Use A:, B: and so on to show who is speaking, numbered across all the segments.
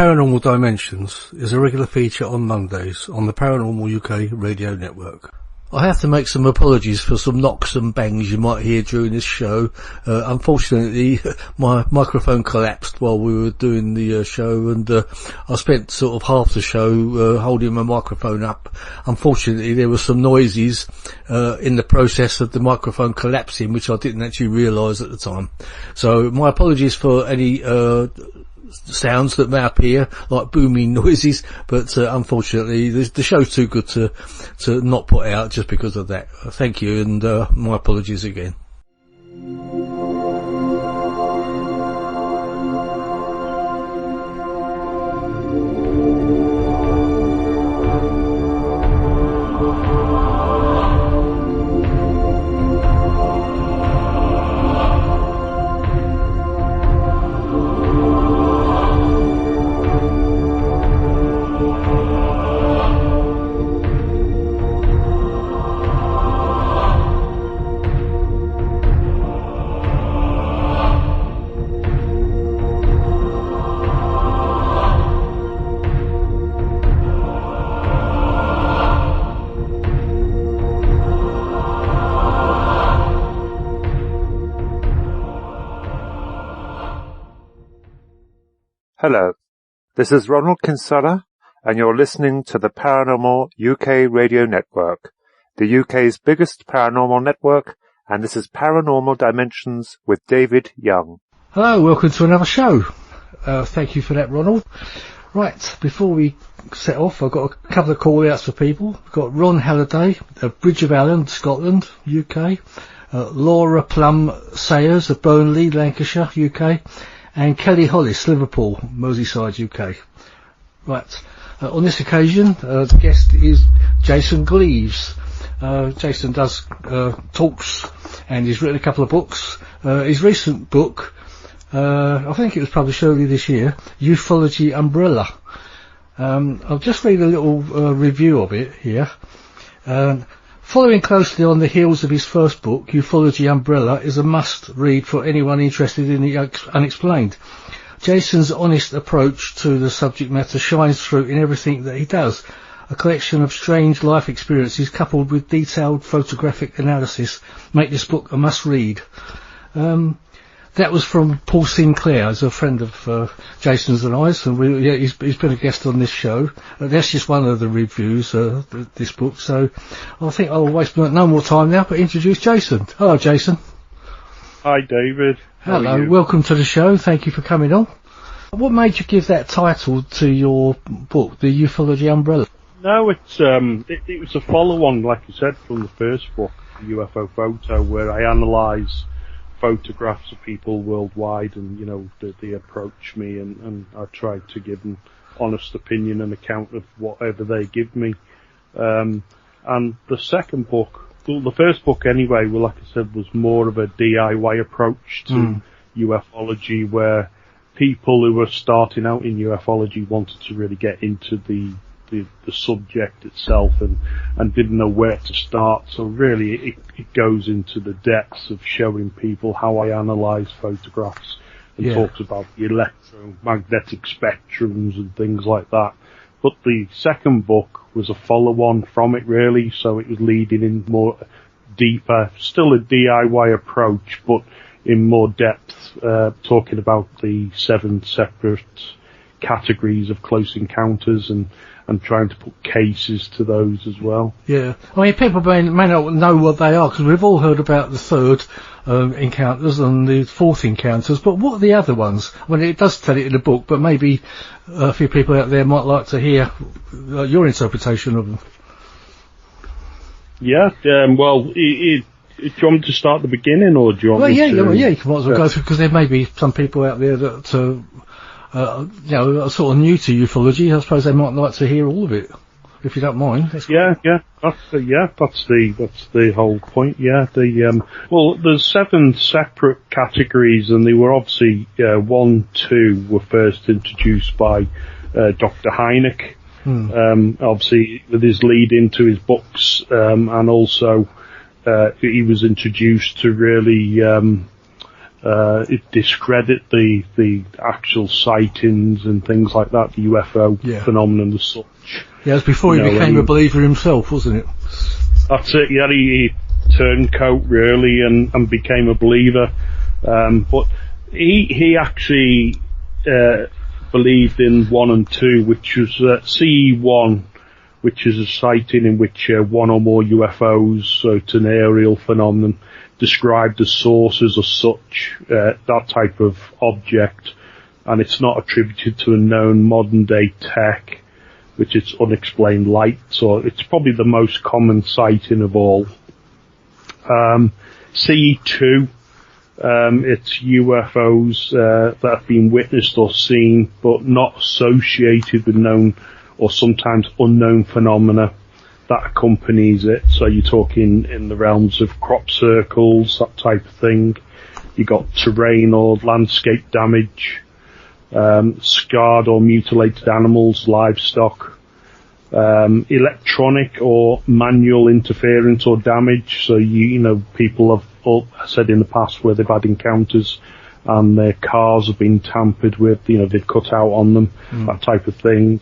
A: Paranormal Dimensions is a regular feature on Mondays on the Paranormal UK radio network. I have to make some apologies for some knocks and bangs you might hear during this show. Unfortunately, my microphone collapsed while we were doing the show, and I spent sort of half the show holding my microphone up. Unfortunately, there were some noises in the process of the microphone collapsing, which I didn't actually realise at the time. So my apologies for any sounds that may appear like booming noises, but unfortunately the show's too good to not put out just because of that. Thank you, and my apologies again.
B: Hello, this is Ronald Kinsella, and you're listening to the Paranormal UK radio network, the UK's biggest paranormal network, and this is Paranormal Dimensions with David Young.
A: Hello, welcome to another show. Thank you for that, Ronald. Right, before we set off, I've got a couple of call-outs for people. We've got Ron Halliday of Bridge of Allen, Scotland, UK. Laura Plum Sayers of Burnley, Lancashire, UK. And Kelly Hollis, Liverpool, Merseyside, UK. Right, on this occasion, the guest is Jason Gleaves. Jason does talks, and he's written a couple of books. His recent book, I think it was published earlier this year, Ufology Umbrella. I'll just read a little review of it here. Following closely on the heels of his first book, Ufology Umbrella is a must-read for anyone interested in the unexplained. Jason's honest approach to the subject matter shines through in everything that he does. A collection of strange life experiences coupled with detailed photographic analysis make this book a must-read. That was from Paul Sinclair, as a friend of Jason's and I's, and he's been a guest on this show. That's just one of the reviews, this book. So I think I'll waste no more time now, but introduce Jason. Hello, Jason.
C: Hi, David.
A: Hello, welcome to the show. Thank you for coming on. What made you give that title to your book, The Ufology Umbrella?
C: No, it was a follow-on, like you said, from the first book, UFO Photo, where I analyse photographs of people worldwide, and they approach me, and I try to give an honest opinion and account of whatever they give me. And the second book, well, the first book anyway, well, like I said, was more of a DIY approach to ufology, where people who were starting out in ufology wanted to really get into the subject itself and didn't know where to start. So really it goes into the depths of showing people how I analyse photographs, and talks about the electromagnetic spectrums and things like that. But the second book was a follow-on from it, really, so it was leading in more deeper, still a DIY approach, but in more depth, talking about the 7 separate categories of close encounters, and trying to put cases to those as well. Yeah,
A: I mean, people may not know what they are, because we've all heard about the third encounters and the fourth encounters, but what are the other ones? I mean, it does tell it in the book, but maybe a few people out there might like to hear your interpretation of them.
C: Yeah, well, do you want me to start at the beginning, or do you want me to...
A: Yeah, you can might as well go through, because there may be some people out there that... are sort of new to ufology. I suppose they might like to hear all of it, if you don't mind.
C: That's the whole point. Yeah, well, there's 7 separate categories, and they were obviously 1, 2 were first introduced by Dr. Hynek. Obviously, with his lead into his books, and also he was introduced to really it discredit the actual sightings and things like that, the UFO phenomenon as such.
A: Yeah, it was before he became a believer himself, wasn't it?
C: That's it. Yeah, he turned coat really and became a believer. But he actually believed in 1 and 2, which was CE1, which is a sighting in which one or more UFOs, so it's an aerial phenomenon, described as sources or such, that type of object, and it's not attributed to a known modern day tech, which is unexplained light, so it's probably the most common sighting of all. CE2, it's UFOs that have been witnessed or seen, but not associated with known or sometimes unknown phenomena that accompanies it. So you're talking in the realms of crop circles, that type of thing. You got terrain or landscape damage, scarred or mutilated animals, livestock, electronic or manual interference or damage. So you know, people have said in the past where they've had encounters and their cars have been tampered with, you know, they've cut out on them, that type of thing.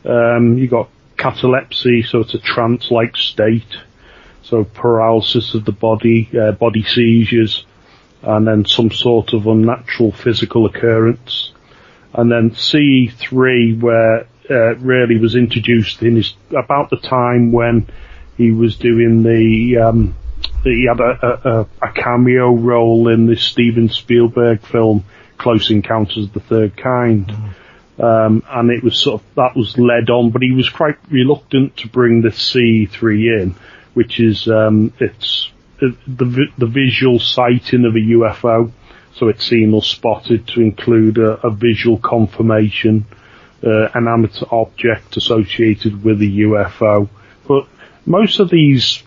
C: You got catalepsy, so it's a trance-like state, so paralysis of the body, body seizures, and then some sort of unnatural physical occurrence. And then CE3, where really was introduced in about the time when he was doing he had a cameo role in this Steven Spielberg film, Close Encounters of the Third Kind. And it was sort of, that was led on, but he was quite reluctant to bring the C3 in, which is, it's the visual sighting of a UFO. So it's seen or spotted to include a visual confirmation, an amateur object associated with a UFO. But most of these,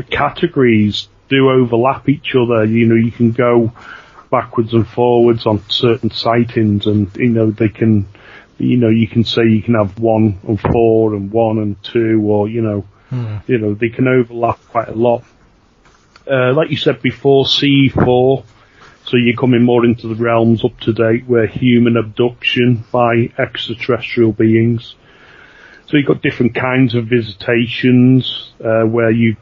C: categories do overlap each other. You know, you can go backwards and forwards on certain sightings, and you know they can, you know, you can say you can have 1 and 4 and 1 and 2, or you know they can overlap quite a lot. Like you said before, CE4, so you're coming more into the realms up to date where human abduction by extraterrestrial beings. So you've got different kinds of visitations where you're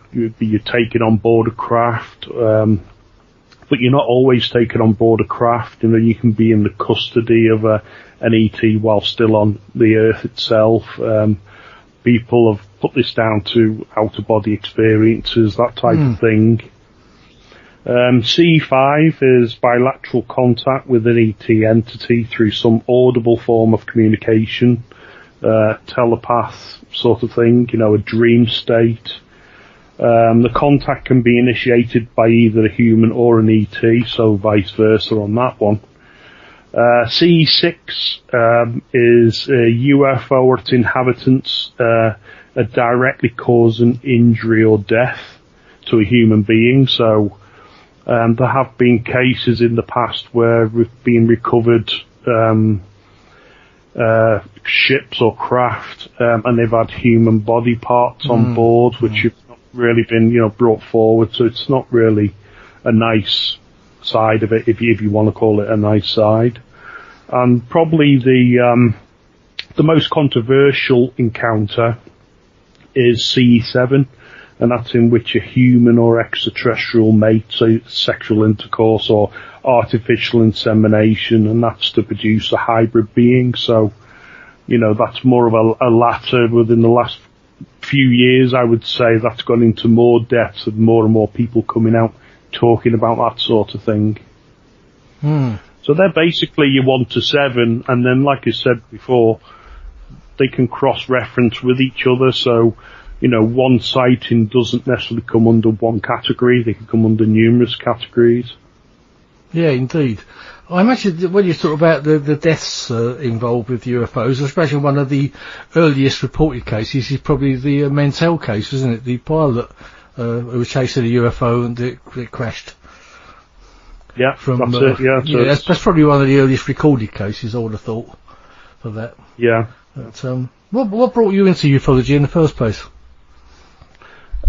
C: taken on board a craft. But you're not always taken on board a craft. You know, you can be in the custody of an ET while still on the Earth itself. People have put this down to out-of-body experiences, that type of thing. C5 is bilateral contact with an ET entity through some audible form of communication, telepath sort of thing, you know, a dream state. The contact can be initiated by either a human or an ET, so vice versa on that one. C6 is a UFO or its inhabitants are directly causing injury or death to a human being. So there have been cases in the past where we've been recovered ships or craft, and they've had human body parts on board, which have not really been, you know, brought forward. So it's not really a nice side of it, if you want to call it a nice side. And probably the most controversial encounter is CE7, and that's in which a human or extraterrestrial mate, so sexual intercourse or artificial insemination, and that's to produce a hybrid being. So, you know, that's more of a latter. Within the last few years, I would say that's gone into more depth, and more people coming out talking about that sort of thing. So they're basically your 1 to 7, and then, like I said before, they can cross-reference with each other. So, you know, one sighting doesn't necessarily come under one category; they can come under numerous categories. Yeah,
A: indeed. I imagine when you talk about the deaths involved with UFOs, especially one of the earliest reported cases is probably the Mantell case, isn't it? The pilot who was chasing a UFO and it crashed.
C: Yeah, that's it. Yeah, so
A: that's probably one of the earliest recorded cases, I would have thought, for that.
C: Yeah.
A: But, what brought you into ufology in the first place?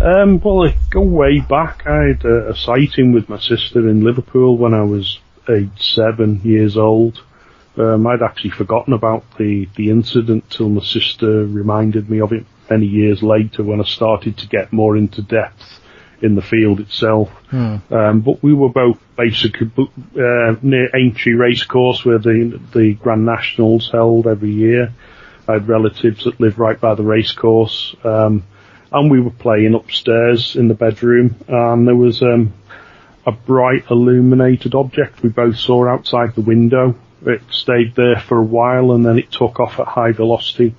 C: Well, I go way back. I had a sighting with my sister in Liverpool when I was 7 years old. I'd actually forgotten about the incident till my sister reminded me of it many years later when I started to get more into depth in the field itself. But we were both basically near Aintree Racecourse where the Grand Nationals held every year. I had relatives that lived right by the racecourse. And we were playing upstairs in the bedroom, and there was a bright illuminated object we both saw outside the window. It stayed there for a while, and then it took off at high velocity,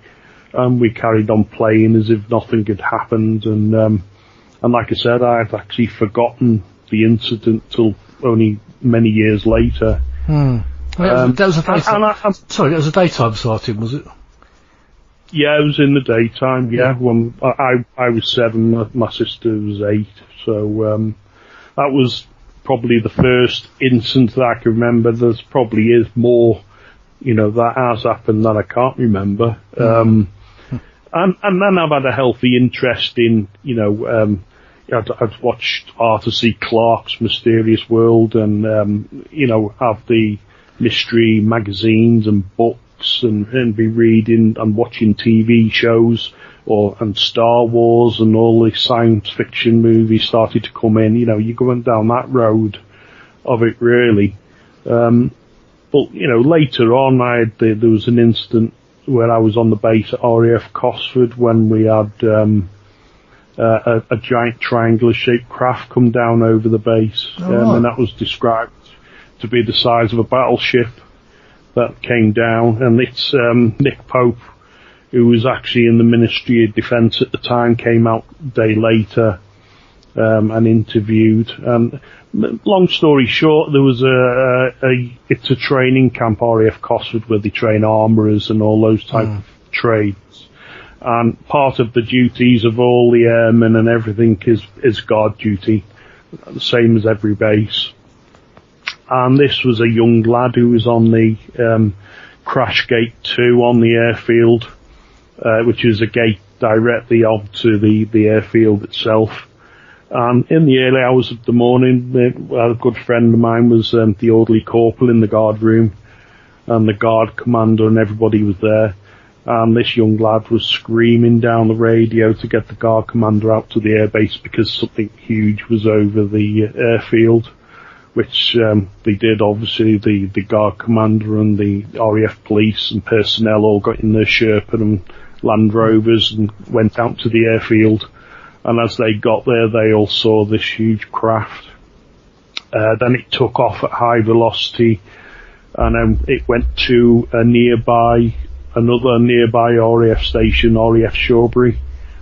C: and we carried on playing as if nothing had happened. And like I said, I had actually forgotten the incident till only many years later.
A: That was a daytime. Sorry, that was a daytime sighting, was it?
C: Yeah, it was in the daytime, yeah. When I was 7, my sister was 8, so that was probably the first instance that I can remember. There's probably is more, that has happened that I can't remember. And then I've had a healthy interest in, I've watched Arthur C. Clarke's Mysterious World and, have the mystery magazines and books and be reading and watching TV shows and Star Wars and all the science fiction movies started to come in. You're going down that road of it really. But, later on there was an incident where I was on the base at RAF Cosford when we had a giant triangular shaped craft come down over the base. And that was described to be the size of a battleship that came down, and it's Nick Pope, who was actually in the Ministry of Defence at the time, came out a day later and interviewed. Long story short, there was it's a training camp, RAF Cosford, where they train armourers and all those type of trades. And part of the duties of all the airmen and everything is guard duty, the same as every base. And this was a young lad who was on the Crash Gate 2 on the airfield, which is a gate directly onto the airfield itself. And in the early hours of the morning, a good friend of mine was the orderly corporal in the guard room, and the guard commander and everybody was there. And this young lad was screaming down the radio to get the guard commander out to the airbase because something huge was over the airfield. Which they did, obviously. The guard commander and the RAF police and personnel all got in their Sherpa and Land Rovers and went out to the airfield. And as they got there, they all saw this huge craft. Then it took off at high velocity, and it went to another nearby RAF station, RAF Shawbury,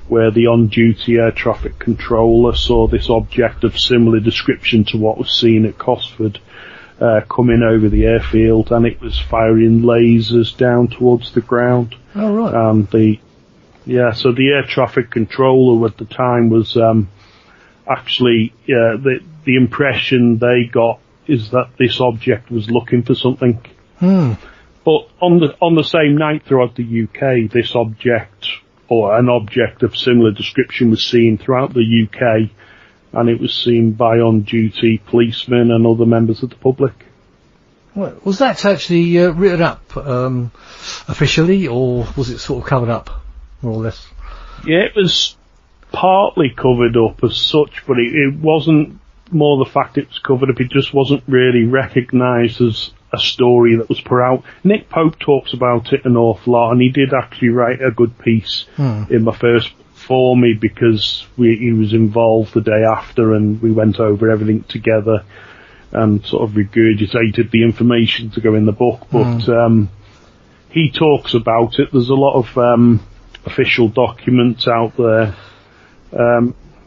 C: where the on-duty air traffic controller saw this object of similar description to what was seen at Cosford coming over the airfield, and it was firing lasers down towards the ground.
A: Oh, right.
C: And so the air traffic controller at the time was actually the impression they got is that this object was looking for something. But on the same night throughout the UK, this object, or an object of similar description, was seen throughout the UK, and it was seen by on-duty policemen and other members of the public.
A: Well, was that actually written up officially, or was it sort of covered up, more or less?
C: Yeah, it was partly covered up as such, but it wasn't more the fact it was covered up, it just wasn't really recognised as a story that was put out. Nick Pope talks about it an awful lot, and he did actually write a good piece in my first for me because he was involved the day after, and we went over everything together and sort of regurgitated the information to go in the book. But he talks about it. There's a lot of official documents out there.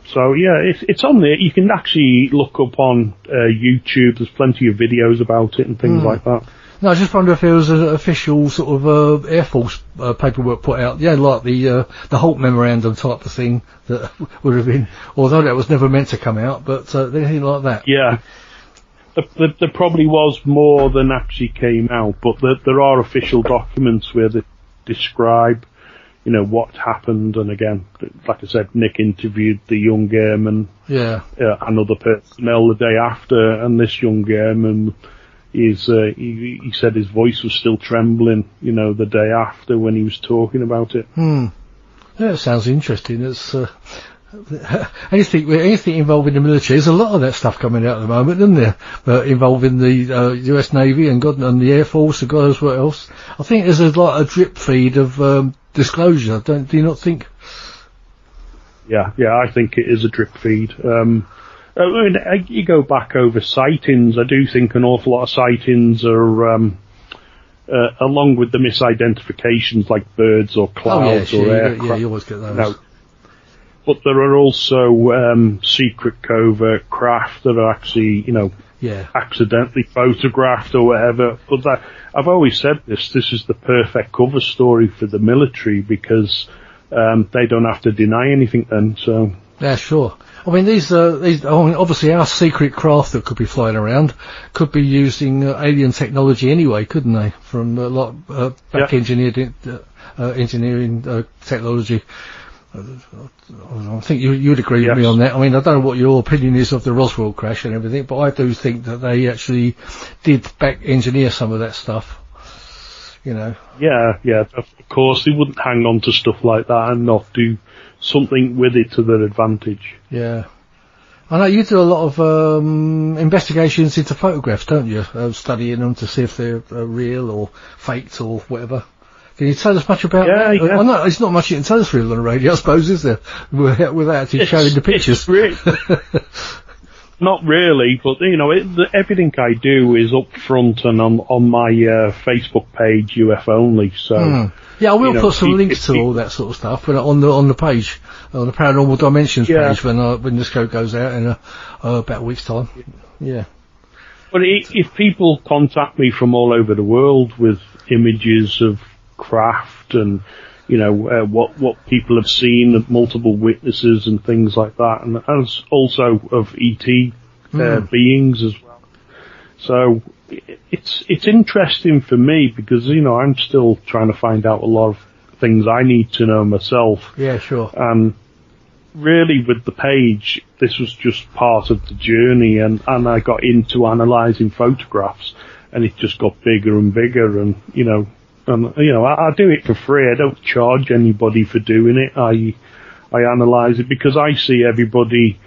C: So yeah, it's on there. You can actually look up on YouTube. There's plenty of videos about it and things like that.
A: No, I just wonder if there was an official sort of Air Force paperwork put out. Yeah, like the Holt memorandum type of thing that would have been, although that was never meant to come out, but anything like that.
C: Yeah. There probably was more than actually came out, but there are official documents where they describe, what happened. And again, like I said, Nick interviewed the young airman, another personnel the day after, and this young airman he said his voice was still trembling, the day after when he was talking about it.
A: Yeah, it sounds interesting. It's anything involving the military. There's a lot of that stuff coming out at the moment, isn't there? Involving the US Navy and the Air Force and God knows what else. I think there's a drip feed of disclosure. Do you not think?
C: Yeah, I think it is a drip feed. You go back over sightings. I do think an awful lot of sightings are, along with the misidentifications like birds or clouds or aircraft.
A: You always get those.
C: But there are also secret covert craft that are actually, accidentally photographed or whatever. But I've always said this is the perfect cover story for the military because they don't have to deny anything then. So
A: yeah, sure. I mean, obviously our secret craft that could be flying around could be using alien technology anyway, couldn't they? From a lot back engineering technology. I think you'd agree with me on that. I mean, I don't know what your opinion is of the Roswell crash and everything, but I do think that they actually did back engineer some of that stuff. Yeah, of course they wouldn't hang on to stuff like that and not do something with it to their advantage. Yeah. I know you do a lot of investigations into photographs, don't you? Studying them to see if they're real or faked or whatever. Can you tell us much about that? Yeah. I know it's not much you can tell us real on the radio, I suppose, is there? Without actually showing the pictures.
C: Not really, but everything I do is up front and on my Facebook page, UF Only. So
A: yeah, I will put some links to all that sort of stuff on the page, on the Paranormal Dimensions page when this show goes out in about a week's time. Yeah.
C: But if people contact me from all over the world with images of craft and what people have seen, multiple witnesses and things like that, and as also of ET beings as well. So it's interesting for me because I'm still trying to find out a lot of things I need to know myself.
A: Yeah, sure.
C: And really, with the page, this was just part of the journey, and I got into analysing photographs, and it just got bigger and bigger, and I do it for free. I don't charge anybody for doing it. I analyse it because I see everybody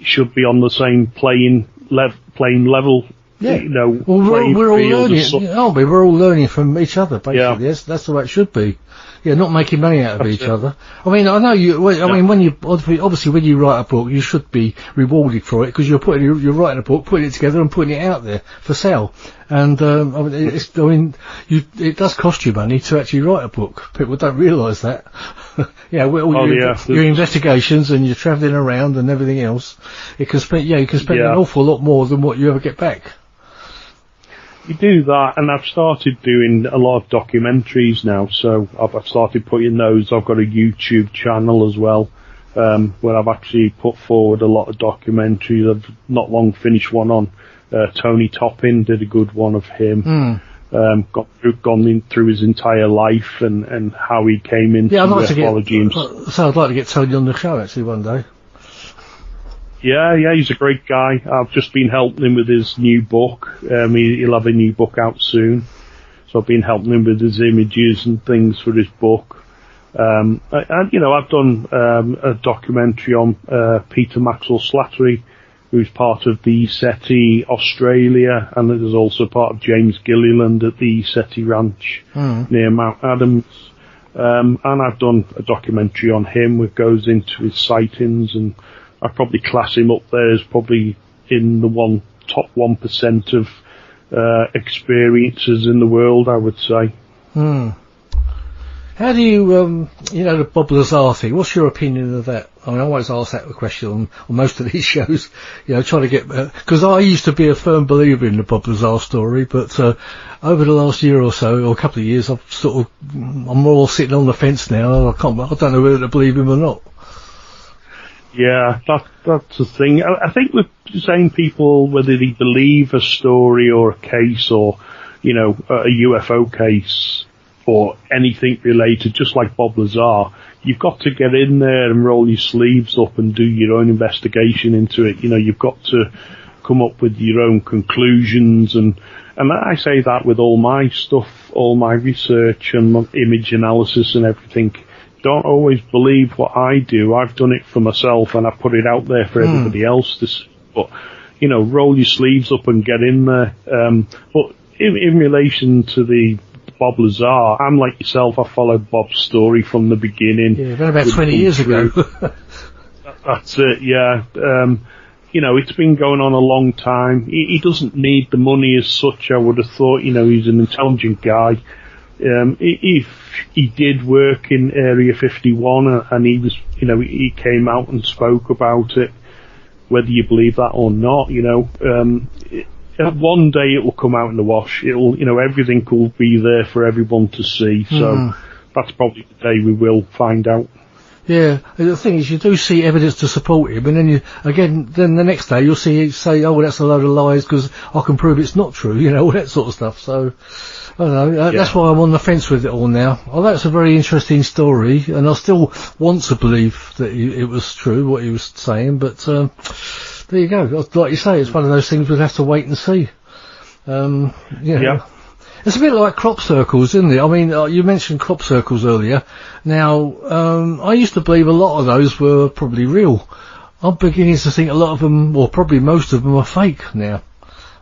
C: should be on the same playing level.
A: Yeah. We're all learning. Aren't we? We're all learning from each other, basically. Yeah. Yes, that's the way it should be. Yeah, not making money out of each other. I mean, I know you. I mean, when you obviously when you write a book, you should be rewarded for it because you're writing a book, putting it together, and putting it out there for sale. And it does cost you money to actually write a book. People don't realise that. Your investigations and your travelling around and everything else, you can spend an awful lot more than what you ever get back.
C: You do that, and I've started doing a lot of documentaries now, so I've started putting those. I've got a YouTube channel as well, where I've actually put forward a lot of documentaries. I've not long finished one on Tony Toppin, did a good one of him. Gone through his entire life and how he came into ufology.
A: I'd like to get Tony on the show actually one day.
C: Yeah, he's a great guy. I've just been helping him with his new book. He'll have a new book out soon. So I've been helping him with his images and things for his book. I've done a documentary on Peter Maxwell Slattery, who's part of the SETI Australia, and it is also part of James Gilliland at the SETI Ranch near Mount Adams. And I've done a documentary on him which goes into his sightings, and I probably class him up there as probably in the top 1% of experiences in the world, I would say.
A: How do you, the Bob Lazar thing, what's your opinion of that? I mean, I always ask that question on most of these shows, trying to get, because I used to be a firm believer in the Bob Lazar story, but over the last year or so, or a couple of years, I'm more sitting on the fence now. I don't know whether to believe him or not.
C: Yeah, that's the thing. I think with saying people, whether they believe a story or a case or, a UFO case, or anything related, just like Bob Lazar, you've got to get in there and roll your sleeves up and do your own investigation into it. You know, you've got to come up with your own conclusions, and I say that with all my stuff, all my research and my image analysis and everything. Don't always believe what I do. I've done it for myself and I put it out there for everybody else to see. But, you know, roll your sleeves up and get in there. But in relation to the Bob Lazar, I'm like yourself. I followed Bob's story from the beginning.
A: Yeah, about 20 years ago.
C: That's it, yeah. You know, it's been going on a long time. He doesn't need the money as such, I would have thought. You know, he's an intelligent guy. He did work in Area 51 and he was, you know, he came out and spoke about it, whether you believe that or not, you know. One day it will come out in the wash. It'll, you know, everything will be there for everyone to see. So that's probably the day we will find out.
A: Yeah, the thing is, you do see evidence to support him, and then then the next day you'll see it say, "Oh, well, that's a load of lies because I can prove it's not true," you know, all that sort of stuff. So, I don't know. That's why I'm on the fence with it all now. Although it's a very interesting story, and I still want to believe that it was true what he was saying. But there you go. Like you say, it's one of those things we'll have to wait and see. Yeah. It's a bit like crop circles, isn't it? I mean, you mentioned crop circles earlier. Now, I used to believe a lot of those were probably real. I'm beginning to think a lot of them, or probably most of them, are fake now.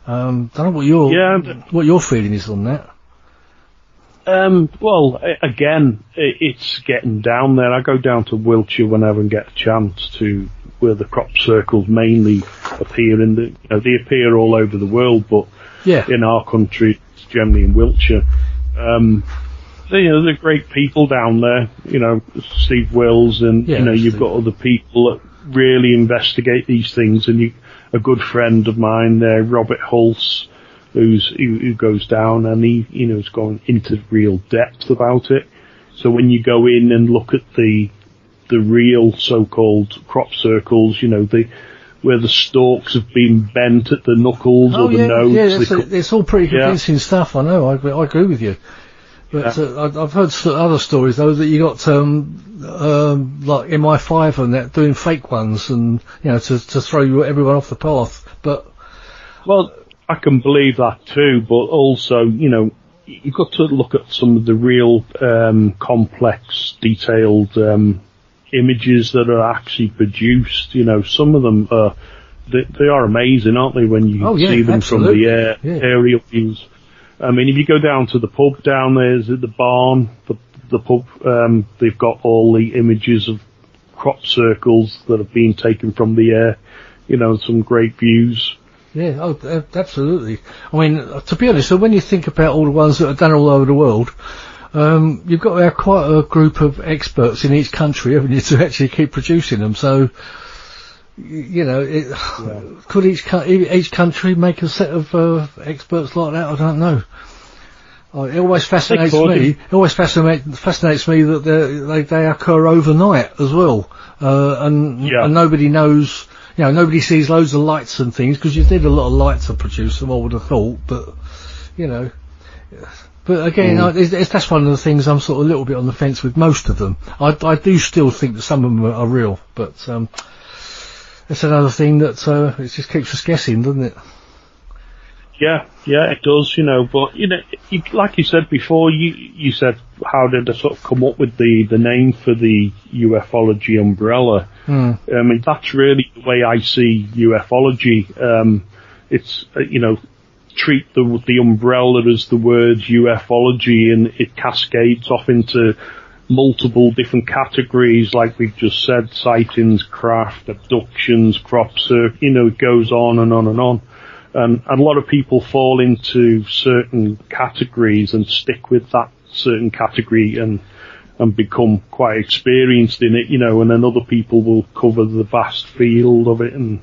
A: Don't know what your feeling is on that.
C: Well, again, it's getting down there. I go down to Wiltshire whenever I get a chance to, where the crop circles mainly appear they appear all over the world, but in our country, generally in Wiltshire. They're great people down there, you know, Steve Wills, and you know, you've got other people that really investigate these things, and a good friend of mine there, Robert Hulse, who goes down and he, you know, is going into real depth about it. So when you go in and look at the real so-called crop circles, you know, where the stalks have been bent at the knuckles or the nose.
A: Yeah, it's all pretty convincing stuff, I know, I agree with you. But I've heard other stories, though, that you got like MI5 and that, doing fake ones, and, you know, to throw everyone off the path. But
C: well, I can believe that too, but also, you know, you've got to look at some of the real complex, detailed images that are actually produced. You know, some of them they are amazing, aren't they, when you see them from the aerial views. I mean, if you go down to the pub down there, is it the barn, the pub, they've got all the images of crop circles that have been taken from the air, you know, some great views.
A: Yeah, absolutely. I mean, to be honest, so when you think about all the ones that are done all over the world, you've got to have quite a group of experts in each country, haven't you, to actually keep producing them. So, you know, could each country make a set of experts like that? I don't know. It always fascinates me. It always fascinates me that they occur overnight as well, and nobody knows. You know, nobody sees loads of lights and things, because you need a lot of light to produce them, I would have thought. But, you know, but again, that's one of the things I'm sort of a little bit on the fence with most of them. I do still think that some of them are real, but it's another thing that it just keeps us guessing, doesn't it?
C: Yeah, it does, you know, but, you know, like you said before, you said, how did they sort of come up with the name for the ufology umbrella? I mean, that's really the way I see ufology. It's, you know, treat the umbrella as the word ufology, and it cascades off into multiple different categories, like we've just said, sightings, craft, abductions, crops, you know, it goes on and on and on. And a lot of people fall into certain categories and stick with that certain category and become quite experienced in it, you know, and then other people will cover the vast field of it. And,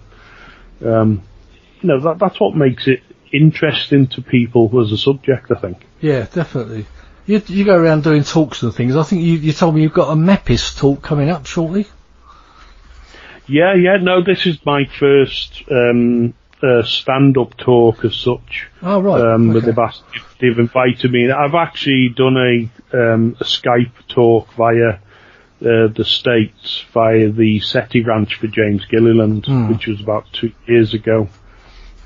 C: you know, that's what makes it interesting to people as a subject, I think.
A: Yeah, definitely. You go around doing talks and things. I think you told me you've got a MAPIS talk coming up shortly.
C: Yeah, no, this is my first stand-up talk as such.
A: Oh, right.
C: Okay. They've invited me. I've actually done a Skype talk via the States, via the SETI Ranch for James Gilliland, which was about 2 years ago.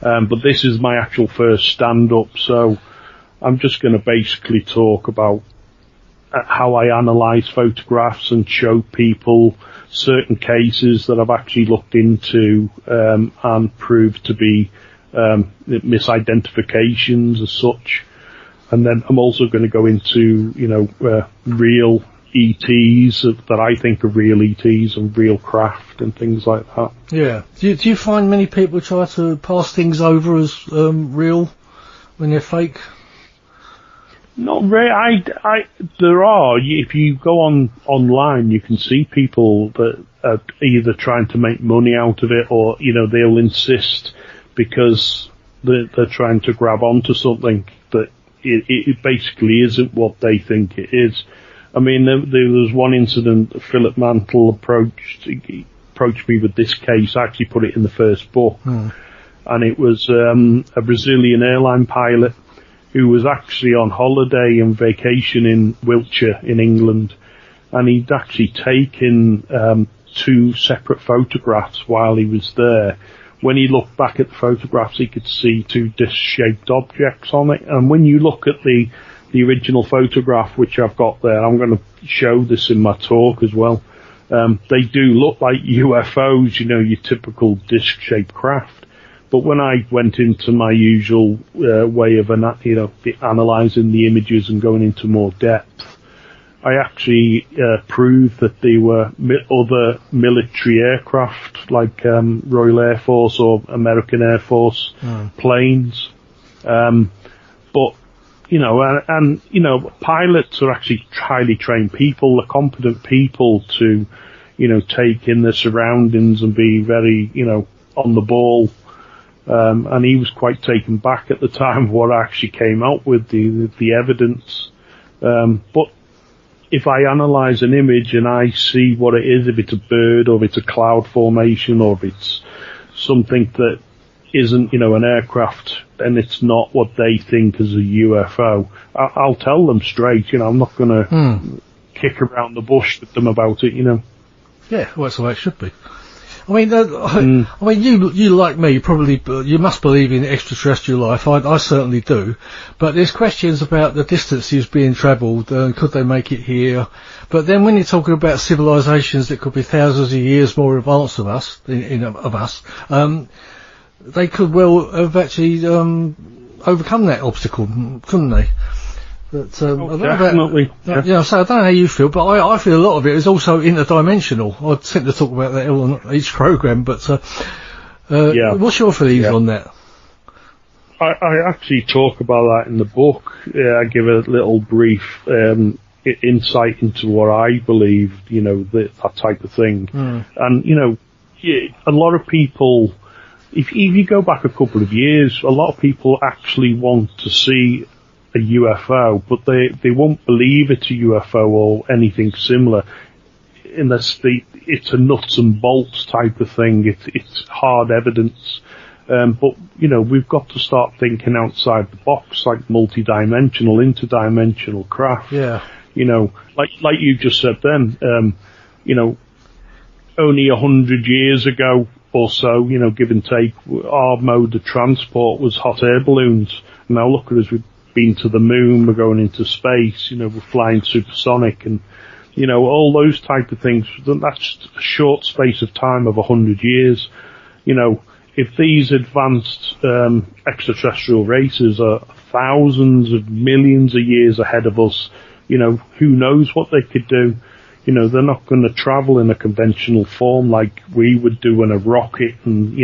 C: But this is my actual first stand-up, so I'm just going to basically talk about how I analyse photographs and show people certain cases that I've actually looked into and proved to be misidentifications as such. And then I'm also going to go into, real ETs that I think are real ETs and real craft and things like that.
A: Yeah. Do you find many people try to pass things over as real when they're fake?
C: Not really. There are. If you go online, you can see people that are either trying to make money out of it, or they'll insist because they're trying to grab onto something that it basically isn't what they think it is. I mean, there was one incident that Philip Mantle approached me with this case. I actually put it in the first book, and it was a Brazilian airline pilot who was actually on holiday and vacation in Wiltshire in England, and he'd actually taken 2 separate photographs while he was there. When he looked back at the photographs, he could see 2 disc-shaped objects on it, and when you look at the original photograph, which I've got there, I'm going to show this in my talk as well, they do look like UFOs, your typical disc-shaped craft. But when I went into my usual way of analysing the images and going into more depth, I actually proved that they were other military aircraft, like Royal Air Force or American Air Force planes. But pilots are actually highly trained people, they're competent people to, take in their surroundings and be very, on the ball. And he was quite taken back at the time of what I actually came out with, the evidence. But if I analyse an image and I see what it is, if it's a bird or if it's a cloud formation or if it's something that isn't, an aircraft, and it's not what they think is a UFO, I'll tell them straight, I'm not going to kick around the bush with them about it, Yeah,
A: well, that's the way it should be. I mean, you like me, probably, you must believe in extraterrestrial life. I certainly do. But there's questions about the distances being travelled, could they make it here? But then when you're talking about civilisations that could be thousands of years more advanced of us, they could well have actually overcome that obstacle, couldn't they? But
C: definitely.
A: So I don't know how you feel, but I feel a lot of it is also interdimensional. I tend to talk about that on each program, but what's your feelings on that?
C: I actually talk about that in the book. I give a little brief insight into what I believe, that type of thing. And a lot of people, if you go back a couple of years, a lot of people actually want to see a UFO, but they won't believe it's a UFO or anything similar unless it's a nuts and bolts type of thing. It's hard evidence. But we've got to start thinking outside the box, like multi-dimensional, interdimensional craft.
A: Yeah.
C: Like you just said then, only 100 years ago or so, give and take, our mode of transport was hot air balloons. Now look at us, we've been to the moon, we're going into space, we're flying supersonic and, all those type of things. That's a short space of time of 100 years. If these advanced extraterrestrial races are thousands of millions of years ahead of us, who knows what they could do? They're not going to travel in a conventional form like we would do in a rocket and,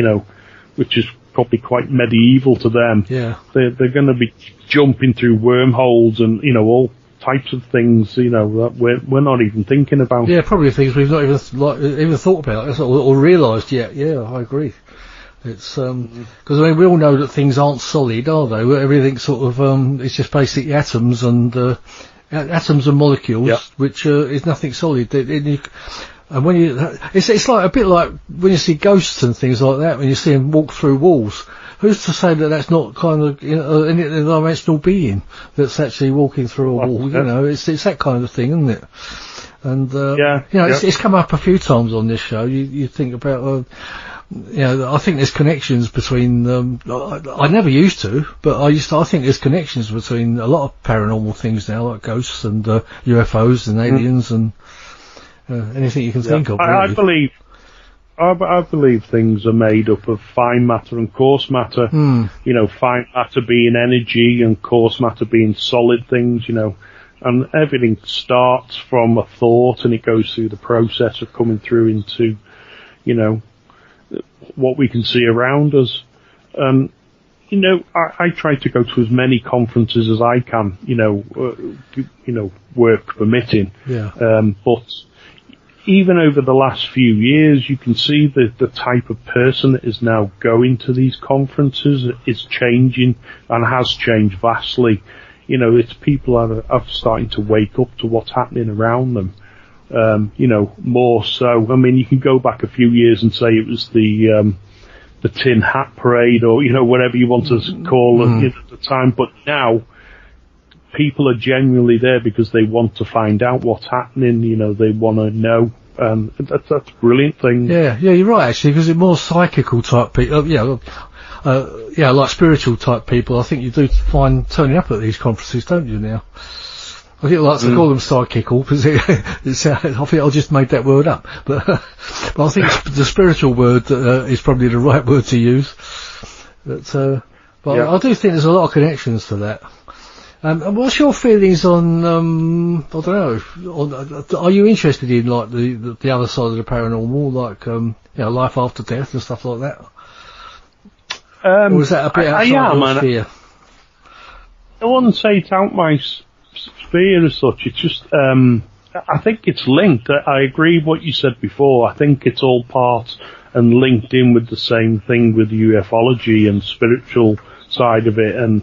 C: which is probably quite medieval to them.
A: Yeah.
C: They're going to be jumping through wormholes and, all types of things, that we're not even thinking about.
A: Yeah, probably things we've not even thought about or realised yet. Yeah, I agree. It's, because we all know that things aren't solid, are they? Everything sort of, it's just basically atoms and molecules, which is nothing solid. And when it's like a bit like when you see ghosts and things like that, when you see them walk through walls, who's to say that that's not kind of an interdimensional being that's actually walking through a wall? You know, it's that kind of thing, isn't it? And it's come up a few times on this show. You think about, I think there's connections between. I never used to, but I think there's connections between a lot of paranormal things now, like ghosts and UFOs and aliens and anything you can think of. Really.
C: I believe things are made up of fine matter and coarse matter. Fine matter being energy and coarse matter being solid things. And everything starts from a thought, and it goes through the process of coming through into, what we can see around us. I try to go to as many conferences as I can, work permitting.
A: Yeah.
C: But even over the last few years, you can see that the type of person that is now going to these conferences is changing and has changed vastly. It's people are starting to wake up to what's happening around them. More so. I mean, you can go back a few years and say it was the tin hat parade or, whatever you want to call it at the time. But now, people are genuinely there because they want to find out what's happening. They want to know. That's a brilliant thing.
A: Yeah, you're right, actually, because it's more psychical type people. Like spiritual type people. I think you do find turning up at these conferences, don't you, now? I think I like to call them psychical, because I think I just made that word up. But I think the spiritual word is probably the right word to use. But I do think there's a lot of connections to that. And what's your feelings on, I don't know, are you interested in, like, the other side of the paranormal, like, life after death and stuff like that? Or is that a bit outside your sphere?
C: I wouldn't say it's out my sphere as such. It's just, I think it's linked. I agree with what you said before. I think it's all part and linked in with the same thing with ufology and spiritual side of it. And,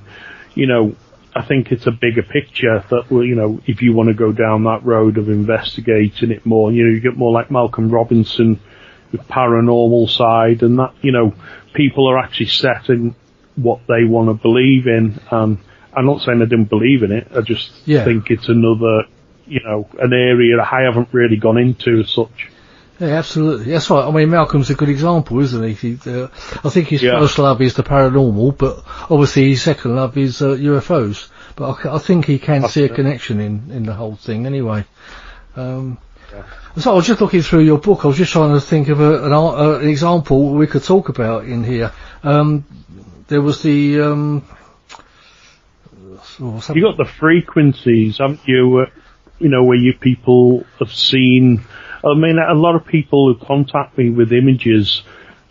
C: I think it's a bigger picture that, if you want to go down that road of investigating it more, you get more like Malcolm Robinson with paranormal side and that, people are actually setting what they want to believe in. I'm not saying I didn't believe in it. I just think it's another, an area that I haven't really gone into as such.
A: Yeah, absolutely. That's right. I mean, Malcolm's a good example, isn't he? I think his first love is the paranormal, but obviously his second love is UFOs. But I think he can see a connection in the whole thing anyway. So I was just looking through your book. I was just trying to think of an example we could talk about in here. There was the... you
C: got the frequencies, haven't you? Where you people have seen... I mean, a lot of people who contact me with images,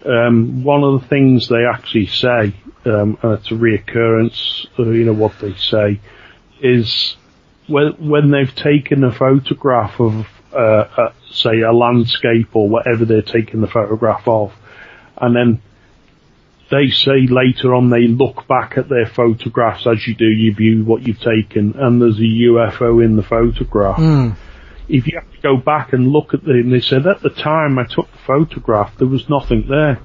C: one of the things they actually say, and it's a reoccurrence, what they say, is when they've taken a photograph of, say, a landscape or whatever they're taking the photograph of, and then they say later on they look back at their photographs as you do, you view what you've taken, and there's a UFO in the photograph. If you have to go back and look at and they said at the time I took the photograph, there was nothing there.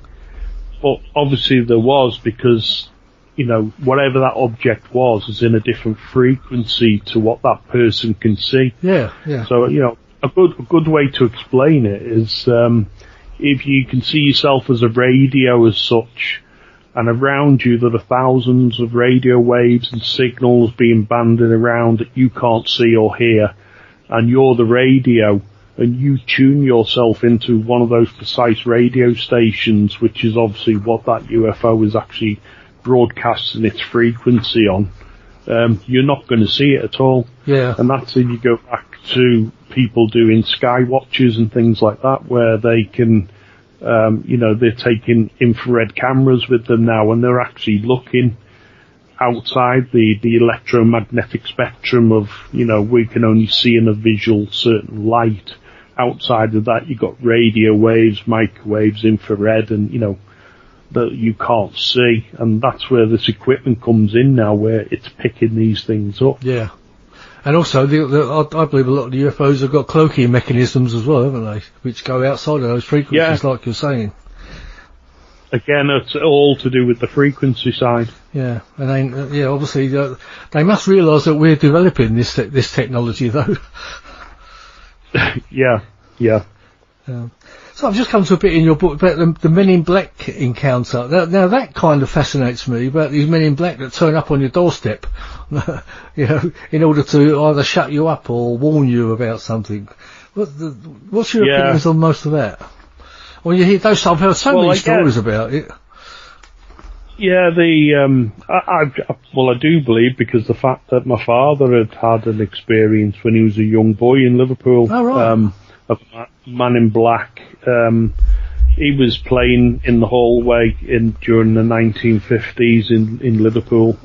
C: But obviously there was because, whatever that object was is in a different frequency to what that person can see.
A: Yeah.
C: So, a good way to explain it is, if you can see yourself as a radio as such, and around you there are thousands of radio waves and signals being banded around that you can't see or hear, and you're the radio, and you tune yourself into one of those precise radio stations, which is obviously what that UFO is actually broadcasting its frequency on, you're not going to see it at all.
A: Yeah.
C: And that's when you go back to people doing sky watches and things like that, where they can, they're taking infrared cameras with them now, and they're actually looking outside the electromagnetic spectrum of, we can only see in a visual certain light. Outside of that, you've got radio waves, microwaves, infrared, and, that you can't see. And that's where this equipment comes in now, where it's picking these things up.
A: Yeah. And also, I believe a lot of the UFOs have got cloaking mechanisms as well, haven't they? Which go outside of those frequencies, like you're saying.
C: again, it's all to do with the frequency side.
A: Yeah, and obviously they must realise that we're developing this technology, though.
C: Yeah.
A: So I've just come to a bit in your book about the Men in Black encounter. Now that kind of fascinates me, about these Men in Black that turn up on your doorstep, in order to either shut you up or warn you about something. What's your opinions on most of that? Well, you hear those. I've heard so many stories about it.
C: Yeah, I do believe, because the fact that my father had an experience when he was a young boy in Liverpool.
A: Oh, right.
C: Of a man in black. He was playing in the hallway during the 1950s in Liverpool.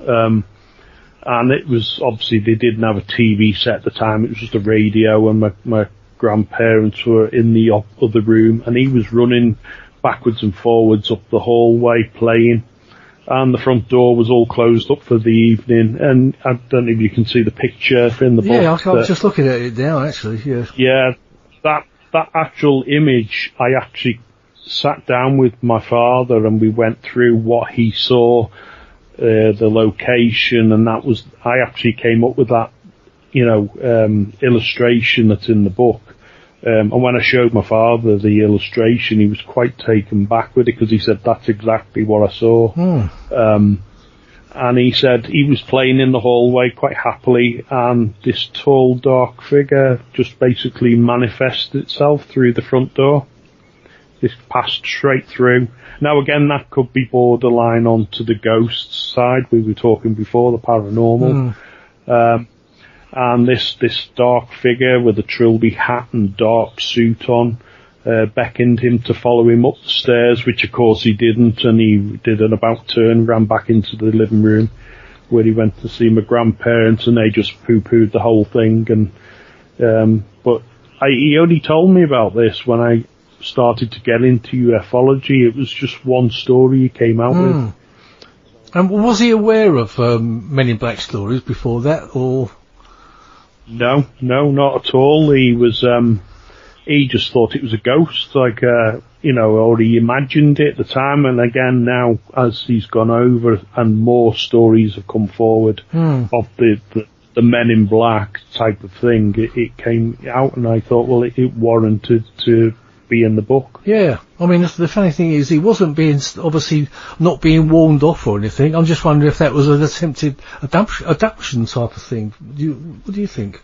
C: And it was, obviously they didn't have a TV set at the time, it was just a radio, and my grandparents were in the other room, and he was running backwards and forwards up the hallway playing, and the front door was all closed up for the evening, and I don't know if you can see the picture in the book.
A: Yeah, I was just looking at it now, actually, yeah.
C: Yeah, that actual image, I actually sat down with my father and we went through what he saw, the location, and I actually came up with that, illustration that's in the book. And when I showed my father the illustration, he was quite taken back with it, because he said, that's exactly what I saw. And he said he was playing in the hallway quite happily, and this tall, dark figure just basically manifested itself through the front door. It passed straight through. Now again, that could be borderline onto the ghost side. We were talking before, the paranormal. And this dark figure with a trilby hat and dark suit on beckoned him to follow him up the stairs, which of course he didn't, and he did an about turn, ran back into the living room where he went to see my grandparents, and they just poo-pooed the whole thing. And but he only told me about this when I started to get into ufology. It was just one story he came out with.
A: And was he aware of Men in Black stories before that, or?
C: No, not at all. He was, he just thought it was a ghost, or he imagined it at the time. And again, now, as he's gone over and more stories have come forward of the Men in Black type of thing, it came out, and I thought, well, it warranted to be in the book.
A: Yeah, I mean, the funny thing is, he wasn't obviously not being warned off or anything. I'm just wondering if that was an attempted abduction type of thing. What do you think?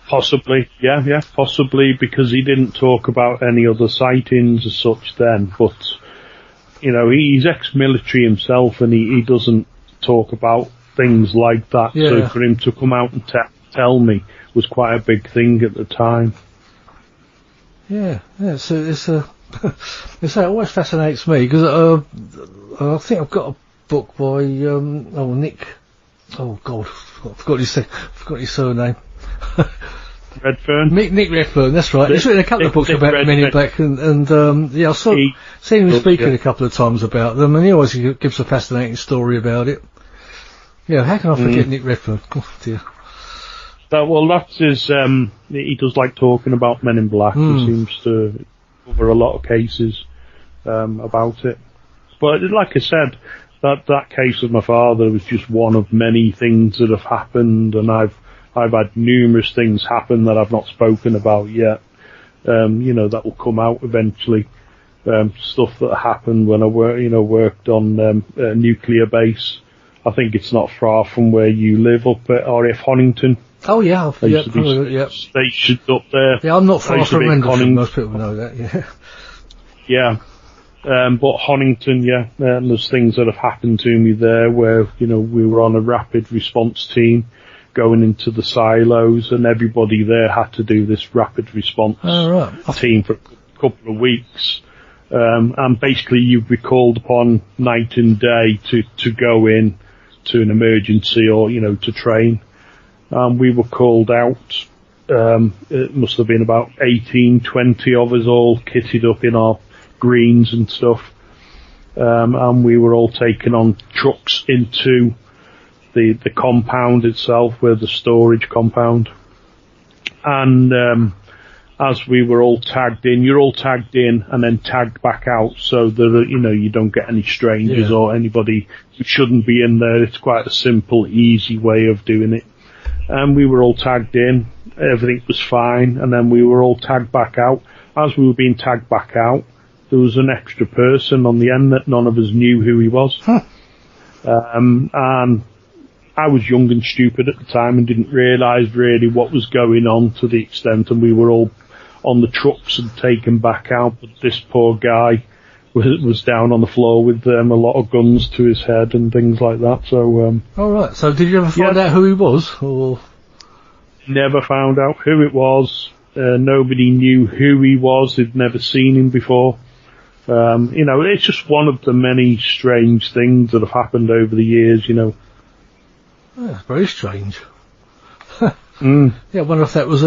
C: Possibly, yeah, possibly, because he didn't talk about any other sightings as such then, but, he's ex-military himself, and he doesn't talk about things like that, so for him to come out and tell me was quite a big thing at the time.
A: Yeah, so it always fascinates me, because I think I've got a book by Nick. Oh God, I forgot his surname.
C: Redfern.
A: Nick Redfern, that's right. He's written a couple of books about Men in Black, and I've seen him speaking a couple of times about them, and he always gives a fascinating story about it. Yeah, how can I forget Nick Redfern? Oh dear.
C: That's his, he does like talking about Men in Black. He seems to cover a lot of cases about it. But like I said, that case of my father was just one of many things that have happened, and I've had numerous things happen that I've not spoken about yet, that will come out eventually. Stuff that happened when I worked on a nuclear base. I think it's not far from where you live, up at RAF Honington.
A: Oh yeah,
C: stationed up there.
A: Yeah, I'm not far from Rendlesham. Most people know that. Yeah.
C: But Honington, there's things that have happened to me there where we were on a rapid response team going into the silos, and everybody there had to do this rapid response team for a couple of weeks. And basically you'd be called upon night and day to go in to an emergency or to train. We were called out. It must have been about 18, 20 of us all kitted up in our greens and stuff. And we were all taken on trucks into the compound itself, where the storage compound. And as we were all tagged in, you're all tagged in and then tagged back out, so that, you don't get any strangers or anybody who shouldn't be in there. It's quite a simple, easy way of doing it. And we were all tagged in, everything was fine, and then we were all tagged back out. As we were being tagged back out, there was an extra person on the end that none of us knew who he was. And I was young and stupid at the time and didn't realise really what was going on to the extent, and we were all on the trucks and taken back out, but this poor guy was down on the floor with a lot of guns to his head and things like that. So,
A: all right. So, did you ever find out who he was? Or
C: never found out who it was. Nobody knew who he was. They'd never seen him before. It's just one of the many strange things that have happened over the years.
A: Yeah, very strange. Yeah, I wonder if that was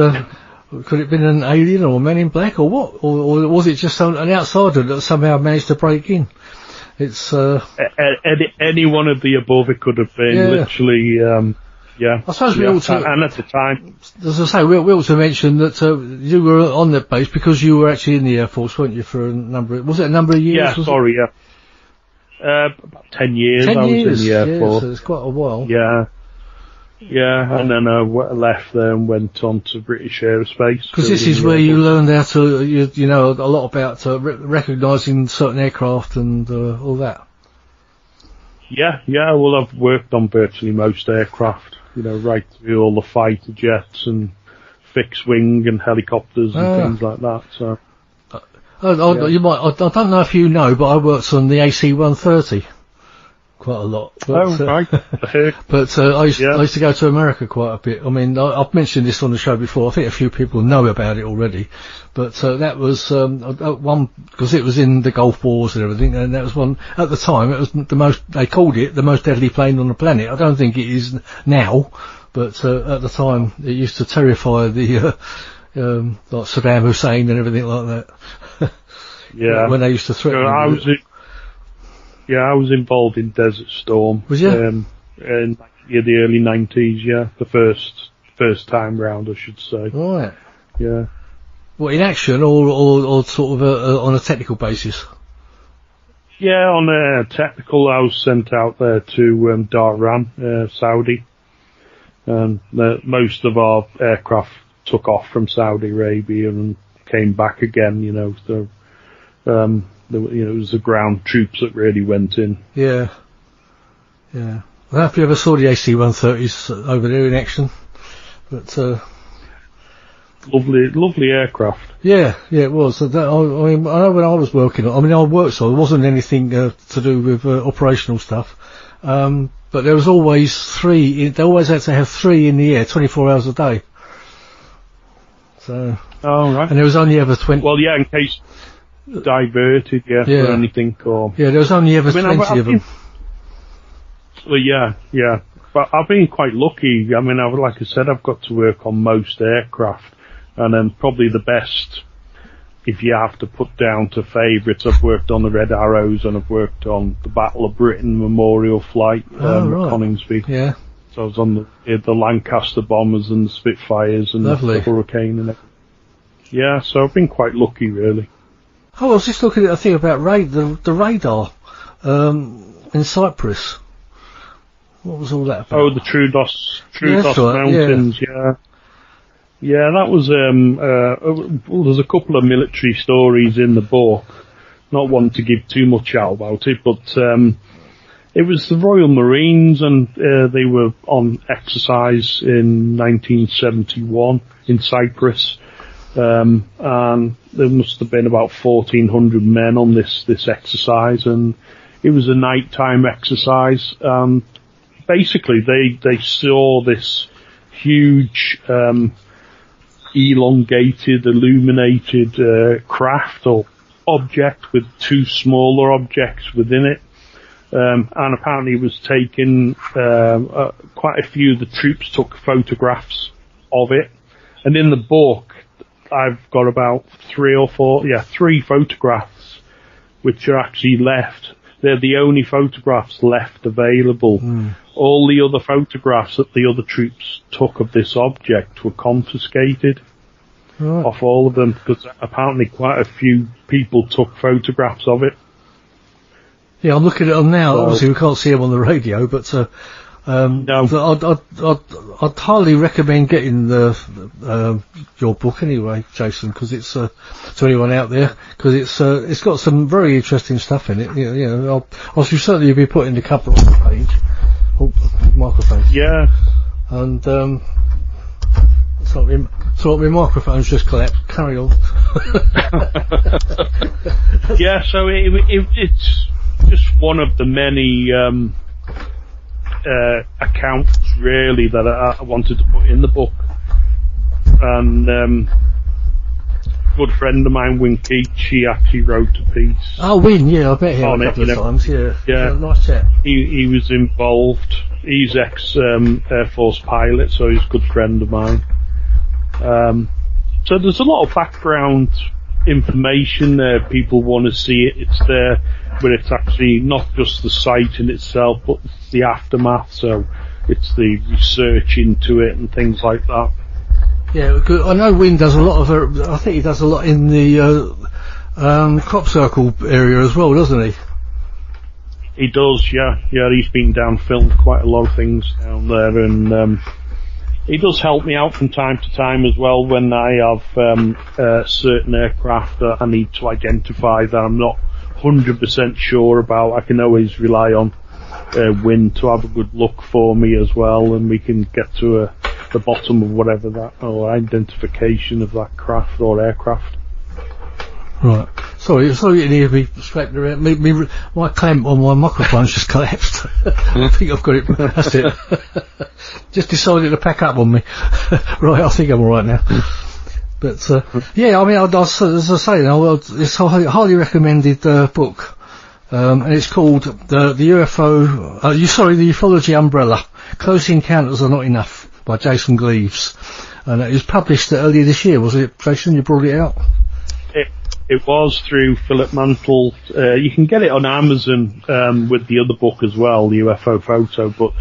A: could it have been an alien or a man in black or what? Or was it just an outsider that somehow managed to break in? It's
C: any one of the above it could have been, literally, yeah.
A: I suppose we ought to,
C: and at the time,
A: as I say, we ought to mention that you were on that base because you were actually in the Air Force, weren't you, for a number of years?
C: Yeah, about 10 years
A: 10
C: I was
A: years,
C: in the Air Force.
A: So it's quite a while.
C: Yeah, and then I left there and went on to British Aerospace.
A: Because this is where you learned how to, a lot about recognising certain aircraft and all that.
C: Yeah, well, I've worked on virtually most aircraft, right through all the fighter jets and fixed wing and helicopters and things like that, so.
A: You might, I don't know if you know, but I worked on the AC-130 quite a lot. But,
C: right.
A: But I used to go to America quite a bit. I mean, I've mentioned this on the show before. I think a few people know about it already. But that was one, because it was in the Gulf Wars and everything, and that was one, at the time, it was they called it the most deadly plane on the planet. I don't think it is now, but at the time, it used to terrify the like Saddam Hussein and everything like that.
C: Yeah.
A: When they used to threaten
C: I was involved in Desert Storm.
A: Was you?
C: In the early 90s, the first time round, I should say.
A: Right.
C: Yeah.
A: What, in action or sort of on a technical basis?
C: Yeah, on a technical, I was sent out there to Dhahran, Saudi. Most of our aircraft took off from Saudi Arabia and came back again, so it was the ground troops that really went in. Yeah. I don't
A: know if you ever saw the AC-130s over there in action, but
C: lovely aircraft.
A: Yeah, it was. I know when I was working on, I worked so it wasn't anything to do with operational stuff, but there was always three. They always had to have three in the air, 24 hours a day. So.
C: Oh right.
A: And there was only ever 20.
C: Well, in case diverted, for anything or.
A: Yeah, there was only ever 20 of them.
C: Well, yeah. But I've been quite lucky. Like I said, I've got to work on most aircraft, and then probably the best, if you have to put down to favourites, I've worked on the Red Arrows and I've worked on the Battle of Britain Memorial Flight at Coningsby.
A: Yeah.
C: So I was on the Lancaster bombers and the Spitfires and the Hurricane and everything. Yeah, so I've been quite lucky, really.
A: Oh, I was just looking at a thing about the radar in Cyprus. What was all that about?
C: Oh, the Troodos Mountains, yeah. Yeah, that was, there's a couple of military stories in the book. Not one to give too much out about it, but it was the Royal Marines, and they were on exercise in 1971 in Cyprus. And there must have been about 1,400 men on this exercise, and it was a nighttime exercise. Basically, they saw this huge, elongated, illuminated craft or object with two smaller objects within it. And apparently it was taken, quite a few of the troops took photographs of it. And in the book, I've got about three photographs which are actually left. They're the only photographs left available. All the other photographs that the other troops took of this object were confiscated. off all of them, because apparently quite a few people took photographs of it.
A: Yeah, I'm looking at them now. Obviously, we can't see them on the radio, but
C: No.
A: I'd highly recommend getting your book anyway, Jason, because it's to anyone out there, because it's got some very interesting stuff in it. You know, I'll certainly be putting the cover on the page. Oh, microphone.
C: Yeah.
A: And sorry, my microphone's just collapsed. Carry on.
C: Yeah, so it's just one of the many accounts really that I wanted to put in the book. And a good friend of mine, Win Keach, he actually wrote a piece.
A: Oh, Win, yeah, I bet him a couple of times, yeah. Nice chat.
C: He was involved. He's ex-Air Force pilot, so he's a good friend of mine. So there's a lot of background information there. People want to see it. It's there, but it's actually not just the site in itself, but it's the aftermath. So it's the research into it and things like that.
A: Yeah, I know Win does a lot of. I think he does a lot in the crop circle area as well, doesn't he?
C: He does, yeah. He's been down, filmed quite a lot of things down there, and he does help me out from time to time as well when I have certain aircraft that I need to identify that I'm not 100% sure about. I can always rely on Win to have a good look for me as well, and we can get to the bottom of whatever that, or identification of that craft or aircraft.
A: Right. Sorry you can hear me scraping around. My clamp on my microphone's just collapsed. I think I've got it. That's it. Just decided to pack up on me. Right, I think I'm alright now. But, yeah, I mean, as I say, it's a highly recommended book. And it's called the UFO, the Ufology Umbrella. Close Encounters Are Not Enough by Jason Gleaves. And it was published earlier this year, was it, Jason? You brought it out?
C: It was through Philip Mantle. You can get it on Amazon with the other book as well, the UFO Photo, but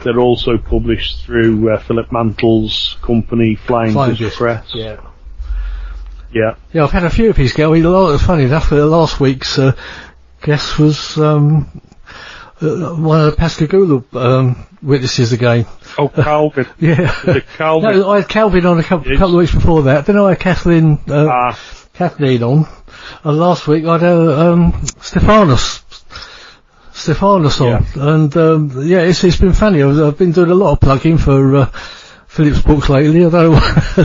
C: they're also published through Philip Mantle's company, Flying Disc Press.
A: Yeah.
C: Yeah.
A: Yeah, I've had a few of his guests. Funny enough, last week's guest was one of the Pascagoula witnesses again.
C: Oh, Calvin.
A: Yeah.
C: Calvin?
A: No, I had Calvin on a couple of weeks before that. Then I had Kathleen on, and last week I had Stephanos on, and it's been funny. I've been doing a lot of plugging for Philip's books lately. I don't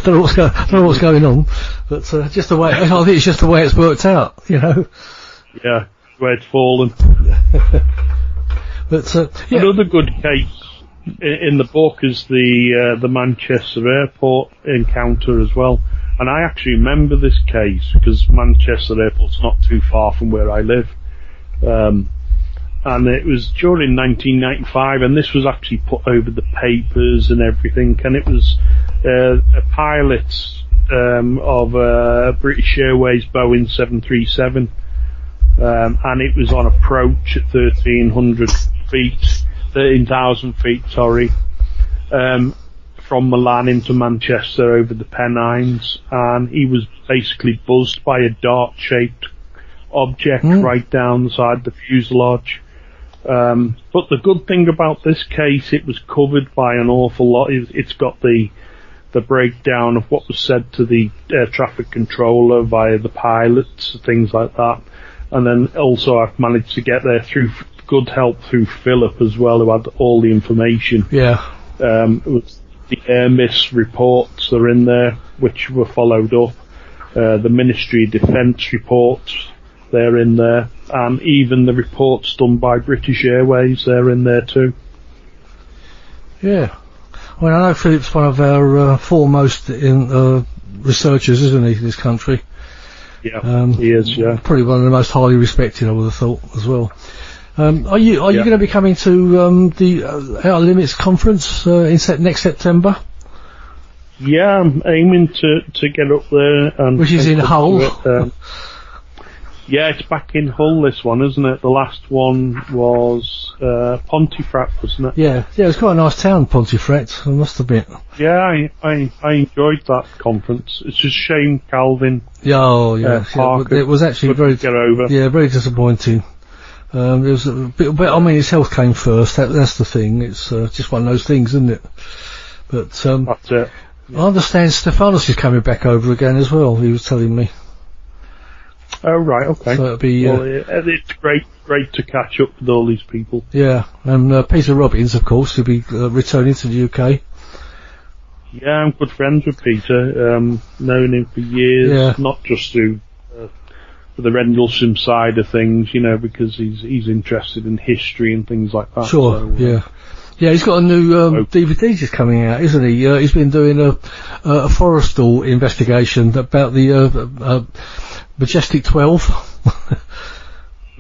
A: know what's going on, but just the way I think it's just the way it's worked out, you know.
C: Yeah, where it's fallen.
A: But
C: another good case in the book is the Manchester Airport encounter as well. And I actually remember this case because Manchester Airport's not too far from where I live. And it was during 1995, and this was actually put over the papers and everything. And it was a pilot of British Airways Boeing 737. And it was on approach at 13,000 feet, from Milan into Manchester over the Pennines, and he was basically buzzed by a dart-shaped object right down the side of the fuselage. But the good thing about this case, it was covered by an awful lot. It's got the breakdown of what was said to the air traffic controller via the pilots, things like that. And then also I've managed to get there through good help through Philip as well, who had all the information.
A: Yeah.
C: It was the air miss reports are in there, which were followed up. The Ministry of Defence reports, they're in there. And even the reports done by British Airways, they're in there too.
A: Yeah. Well, I know Philip's one of our foremost researchers, isn't he, in this country?
C: Yeah, he is, yeah.
A: Probably one of the most highly respected, I would have thought, as well. Are you going to be coming to the Outer Limits conference next September?
C: Yeah, I'm aiming to get up there, and
A: which is in Hull.
C: Yeah, it's back in Hull, this one, isn't it? The last one was Pontefract, wasn't it?
A: Yeah, it's quite a nice town, Pontefract, I must admit.
C: Yeah, I enjoyed that conference. It's just a shame Calvin.
A: PAUK it was actually
C: get over.
A: very disappointing. It was a bit, I mean, his health came first. That's the thing. It's just one of those things, isn't it? But
C: that's it. Yeah.
A: I understand Stephanos is coming back over again as well. He was telling me.
C: Oh right, okay.
A: So it'll be.
C: It's great to catch up with all these people.
A: Yeah, and Peter Robbins, of course, will be returning to the UK.
C: Yeah, I'm good friends with Peter. Known him for years, not just through the Rendlesham side of things, because he's interested in history and things like that.
A: Sure, so, yeah, he's got a new DVD just coming out, isn't he? He's been doing a Forrestal investigation about the Majestic 12.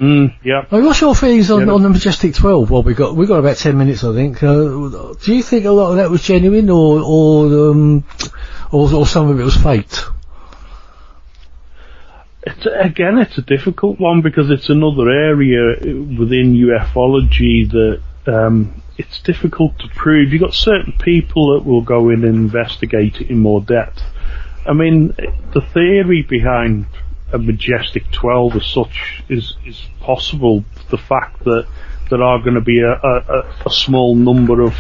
C: Yeah.
A: What's your feelings on the Majestic 12? Well, we got about 10 minutes, I think. Do you think a lot of that was genuine, or some of it was faked?
C: It's a difficult one because it's another area within ufology that it's difficult to prove. You've got certain people that will go in and investigate it in more depth. I mean, the theory behind a Majestic 12 as such is possible. The fact that there are going to be a small number of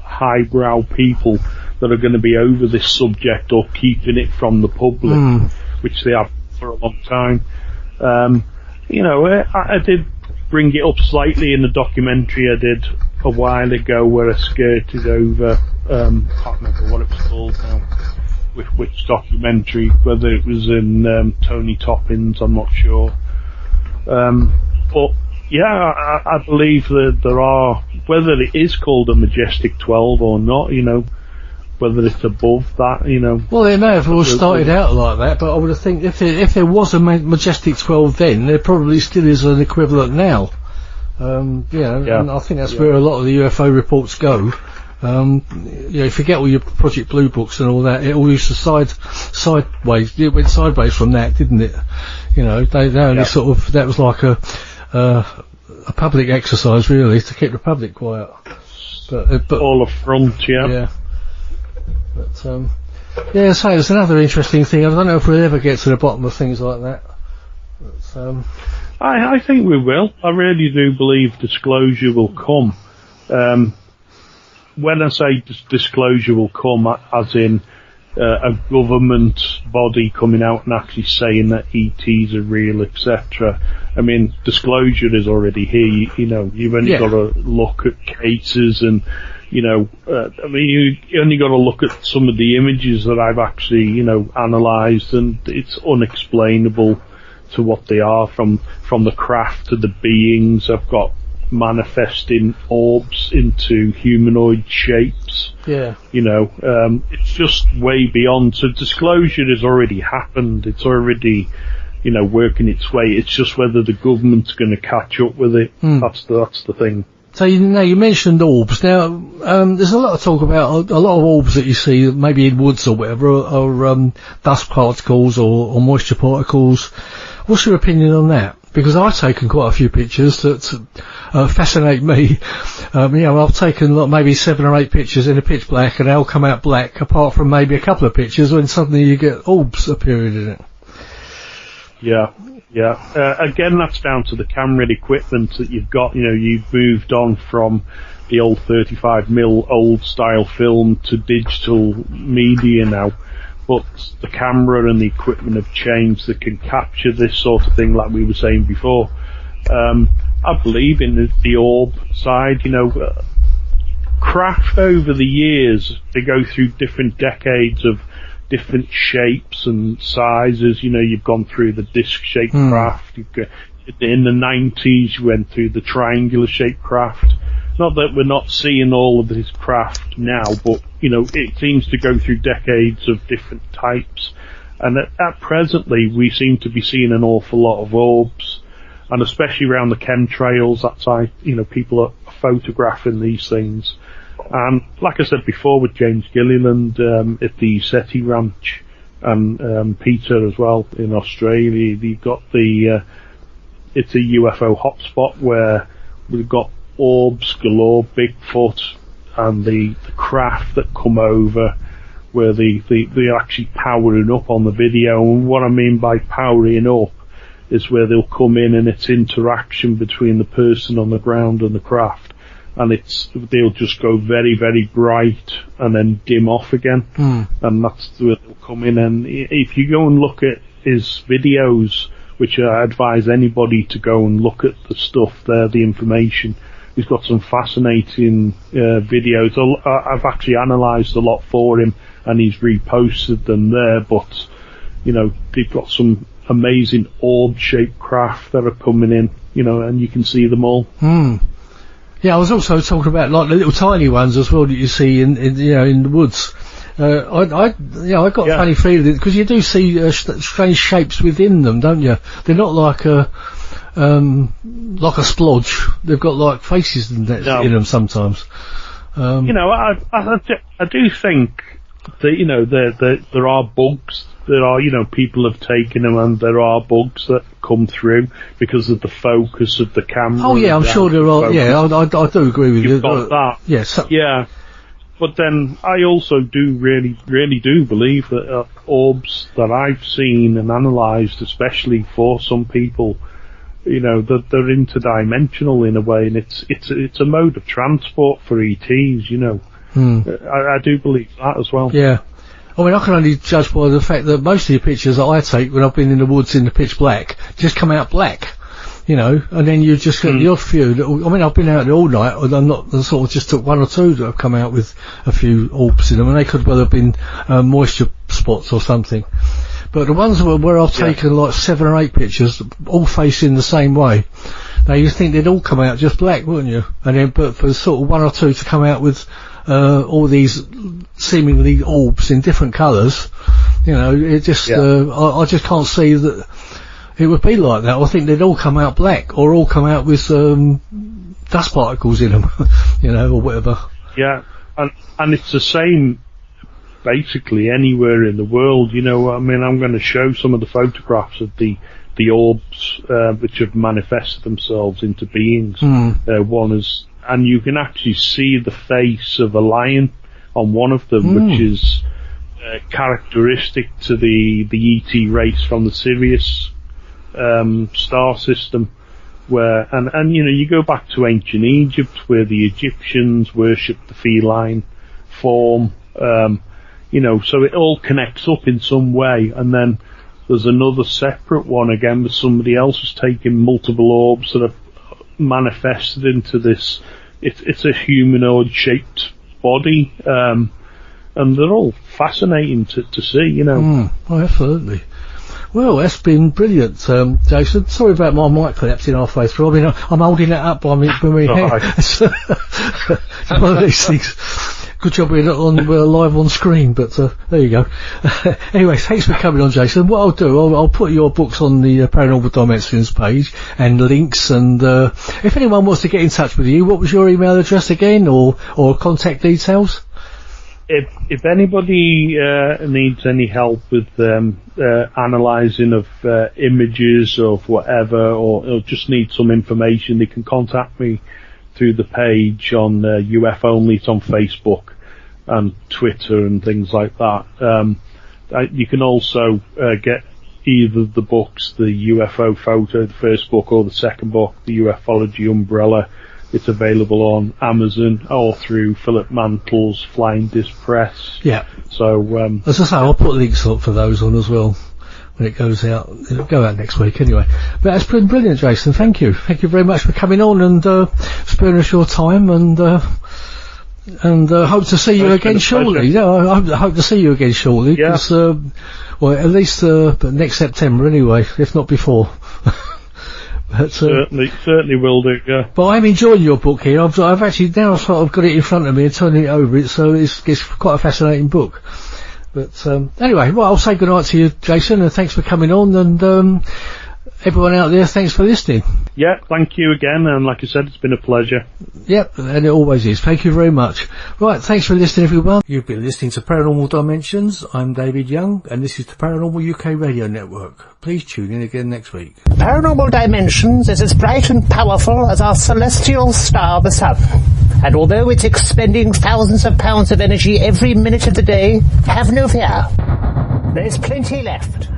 C: highbrow people that are going to be over this subject or keeping it from the public, which they have for a long time. I did bring it up slightly in the documentary I did a while ago where I skirted over, can't remember what it was called now, with which documentary, whether it was in Tony Toppins, I'm not sure. But yeah, I believe that there are, whether it is called a Majestic 12 or not, whether it's above that,
A: Well, they may have all started out like that, but I would have think if there was a Majestic 12 then, there probably still is an equivalent now. And I think that's where a lot of the UFO reports go. You forget all your Project Blue books and all that. It all used to sideways. It went sideways from that, didn't it? They only sort of, that was like a public exercise really to keep the public quiet. But
C: all up front,
A: yeah. But so there's another interesting thing. I don't know if we'll ever get to the bottom of things like that. But,
C: I think we will. I really do believe disclosure will come. When I say disclosure will come, as in a government body coming out and actually saying that ETs are real, etc. I mean, disclosure is already here. You've only got to look at cases and, you only got to look at some of the images that I've actually, analysed, and it's unexplainable to what they are, from the craft to the beings. I've got manifesting orbs into humanoid shapes.
A: Yeah.
C: It's just way beyond. So disclosure has already happened. It's already, working its way. It's just whether the government's going to catch up with it. That's the thing.
A: So you mentioned orbs. Now, there's a lot of talk about a lot of orbs that you see, maybe in woods or whatever, or dust particles or moisture particles. What's your opinion on that? Because I've taken quite a few pictures that fascinate me. I've taken maybe 7 or 8 pictures in a pitch black, and they all come out black, apart from maybe a couple of pictures when suddenly you get orbs appearing in it.
C: Yeah. Again, that's down to the camera equipment that you've got. You've moved on from the old 35mm old style film to digital media now. But the camera and the equipment have changed that can capture this sort of thing, like we were saying before. I believe in the orb side. Craft over the years, they go through different decades of different shapes and sizes. You've gone through the disc-shaped craft. In the 90s, you went through the triangular-shaped craft. Not that we're not seeing all of this craft now, but, it seems to go through decades of different types. And at presently, we seem to be seeing an awful lot of orbs. And especially around the chemtrails, that's how, people are photographing these things. And like I said before with James Gilliland at the SETI Ranch, and Peter as well in Australia, you've got the it's a UFO hotspot where we've got orbs galore, Bigfoot, and the craft that come over, where they're actually powering up on the video. And what I mean by powering up is where they'll come in and it's interaction between the person on the ground and the craft, and they'll just go very, very bright and then dim off again. And that's where they'll come in. And if you go and look at his videos, which I advise anybody to go and look at the stuff there, the information, he's got some fascinating videos. I've actually analysed a lot for him, and he's reposted them there, but they've got some amazing orb-shaped craft that are coming in, and you can see them all.
A: Yeah, I was also talking about like the little tiny ones as well that you see in the woods. I got a funny feeling, because you do see strange shapes within them, don't you? They're not like a splodge. They've got like faces in them sometimes. I do think that there are bugs. There are, people have taken them, and there are bugs that come through because of the focus of the camera. Oh yeah, I'm sure there are. Yeah, I do agree with you.
C: You've got that.
A: Yes.
C: Yeah. But then I also do really, really do believe that orbs that I've seen and analysed, especially for some people, that they're interdimensional in a way, and it's a mode of transport for ETs. I do believe that as well.
A: Yeah. I mean, I can only judge by the fact that most of the pictures that I take when I've been in the woods in the pitch black just come out black, and then you just get the odd few. I've been out there all night, and I sort of just took one or two that have come out with a few orbs in them, and they could well have been moisture spots or something. But the ones where I've taken like 7 or 8 pictures, all facing the same way, now you'd think they'd all come out just black, wouldn't you? And then, but for sort of 1 or 2 to come out with all these seemingly orbs in different colours, it just I just can't see that it would be like that. I think they'd all come out black, or all come out with dust particles in them, or whatever. Yeah,
C: and it's the same basically anywhere in the world. I'm going to show some of the photographs of the orbs which have manifested themselves into beings. One is, and you can actually see the face of a lion on one of them, which is characteristic to the ET race from the Sirius star system, where and you go back to ancient Egypt, where the Egyptians worshipped the feline form, so it all connects up in some way. And then there's another separate one again where somebody else has taken multiple orbs that have manifested into this. It's a humanoid shaped body, and they're all fascinating to see.
A: Oh, absolutely. Well, that's been brilliant, Jason. Sorry about my mic collapsing halfway through. I mean, I'm holding it up by my head. It's one of these things. Good job we're live on screen, but there you go. Anyway, thanks for coming on, Jason. What I'll do, I'll put your books on the Paranormal Dimensions page and links, and if anyone wants to get in touch with you, what was your email address again, or contact details?
C: If anybody needs any help with analysing of images of whatever, or just need some information, they can contact me through the page on UF Only. It's on Facebook and Twitter and things like that. You can also get either the books, the UFO Photo, the first book, or the second book, the Ufology Umbrella. It's available on Amazon or through Philip Mantle's Flying Disc Press.
A: Yeah.
C: So,
A: as I say, I'll put links up for those on as well when it goes out. It'll go out next week anyway. But that's been brilliant, Jason. Thank you. Thank you very much for coming on and sparing us your time, and hope to see you again shortly. Yeah, I hope to see you again shortly.
C: Yeah.
A: Well, at least next September anyway, if not before. But,
C: certainly will do. Yeah.
A: But I'm enjoying your book here. I've actually now sort of got it in front of me and turning it over. So it's quite a fascinating book. But anyway, well, I'll say good night to you, Jason, and thanks for coming on. And everyone out there, thanks for listening.
C: Yeah, thank you again, and like I said, it's been a pleasure.
A: Yep, and it always is. Thank you very much. Right, thanks for listening, everyone. You've been listening to Paranormal Dimensions. I'm David Young, and this is the Paranormal UK Radio Network. Please tune in again next week.
D: Paranormal Dimensions is as bright and powerful as our celestial star, the sun. And although it's expending thousands of pounds of energy every minute of the day, have no fear. There's plenty left.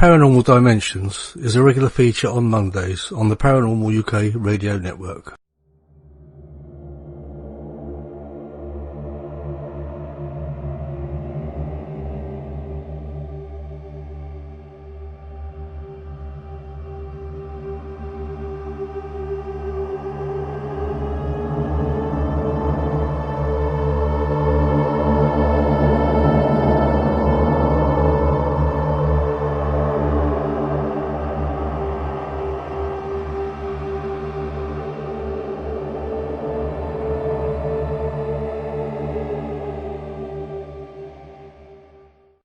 A: Paranormal Dimensions is a regular feature on Mondays on the Paranormal UK Radio Network.